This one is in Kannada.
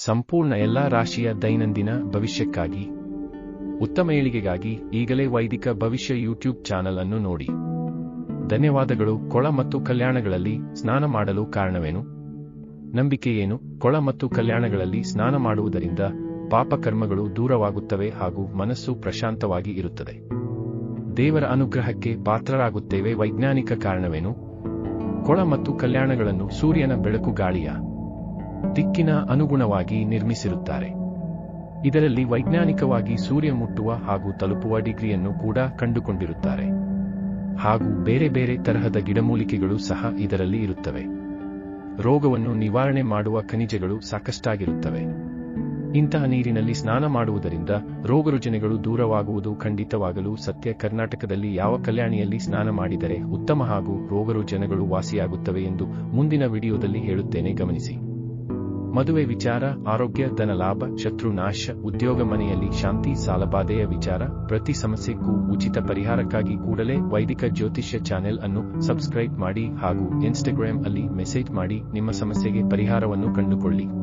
ಸಂಪೂರ್ಣ ಎಲ್ಲಾ ರಾಶಿಯ ದೈನಂದಿನ ಭವಿಷ್ಯಕ್ಕಾಗಿ ಉತ್ತಮ ಏಳಿಗೆಗಾಗಿ ಈಗಲೇ ವೈದಿಕ ಭವಿಷ್ಯ ಯೂಟ್ಯೂಬ್ ಚಾನಲ್ ಅನ್ನು ನೋಡಿ. ಧನ್ಯವಾದಗಳು. ಕೊಳ ಮತ್ತು ಕಲ್ಯಾಣಗಳಲ್ಲಿ ಸ್ನಾನ ಮಾಡಲು ಕಾರಣವೇನು? ನಂಬಿಕೆ ಏನು? ಕೊಳ ಮತ್ತು ಕಲ್ಯಾಣಗಳಲ್ಲಿ ಸ್ನಾನ ಮಾಡುವುದರಿಂದ ಪಾಪಕರ್ಮಗಳು ದೂರವಾಗುತ್ತವೆ ಹಾಗೂ ಮನಸ್ಸು ಪ್ರಶಾಂತವಾಗಿ ಇರುತ್ತದೆ. ದೇವರ ಅನುಗ್ರಹಕ್ಕೆ ಪಾತ್ರರಾಗುತ್ತೇವೆ. ವೈಜ್ಞಾನಿಕ ಕಾರಣವೇನು? ಕೊಳ ಮತ್ತು ಕಲ್ಯಾಣಗಳನ್ನು ಸೂರ್ಯನ ಬೆಳಕು ಗಾಳಿಯ ದಿಕ್ಕಿನ ಅನುಗುಣವಾಗಿ ನಿರ್ಮಿಸಿರುತ್ತಾರೆ. ಇದರಲ್ಲಿ ವೈಜ್ಞಾನಿಕವಾಗಿ ಸೂರ್ಯ ಮುಟ್ಟುವ ಹಾಗೂ ತಲುಪುವ ಡಿಗ್ರಿಯನ್ನು ಕೂಡ ಕಂಡುಕೊಂಡಿರುತ್ತಾರೆ. ಹಾಗೂ ಬೇರೆ ಬೇರೆ ತರಹದ ಗಿಡಮೂಲಿಕೆಗಳು ಸಹ ಇದರಲ್ಲಿ ಇರುತ್ತವೆ. ರೋಗವನ್ನು ನಿವಾರಣೆ ಮಾಡುವ ಖನಿಜಗಳು ಸಾಕಷ್ಟಾಗಿರುತ್ತವೆ. ಇಂತಹ ನೀರಿನಲ್ಲಿ ಸ್ನಾನ ಮಾಡುವುದರಿಂದ ರೋಗರುಜಿನಗಳು ದೂರವಾಗುವುದು ಖಂಡಿತವಾಗಲೂ ಸತ್ಯ. ಕರ್ನಾಟಕದಲ್ಲಿ ಯಾವ ಕಲ್ಯಾಣಿಯಲ್ಲಿ ಸ್ನಾನ ಮಾಡಿದರೆ ಉತ್ತಮ ಹಾಗೂ ರೋಗರುಜಿನಗಳು ವಾಸಿಯಾಗುತ್ತವೆ ಎಂದು ಮುಂದಿನ ವಿಡಿಯೋದಲ್ಲಿ ಹೇಳುತ್ತೇನೆ, ಗಮನಿಸಿ. ಮದುವೆ ವಿಚಾರ, ಆರೋಗ್ಯ, ಧನಲಾಭ, ಶತ್ರುನಾಶ, ಉದ್ಯೋಗ, ಮನೆಯಲ್ಲಿ ಶಾಂತಿ, ಸಾಲಬಾಧೆಯ ವಿಚಾರ, ಪ್ರತಿ ಸಮಸ್ಯೆಗೂ ಉಚಿತ ಪರಿಹಾರಕ್ಕಾಗಿ ಕೂಡಲೇ ವೈದಿಕ ಜ್ಯೋತಿಷ್ಯ ಚಾನೆಲ್ ಅನ್ನು ಸಬ್ಸ್ಕ್ರೈಬ್ ಮಾಡಿ ಹಾಗೂ ಇನ್ಸ್ಟಾಗ್ರಾಮ್ ಅಲ್ಲಿ ಮೆಸೇಜ್ ಮಾಡಿ ನಿಮ್ಮ ಸಮಸ್ಯೆಗೆ ಪರಿಹಾರವನ್ನು ಕಂಡುಕೊಳ್ಳಿ.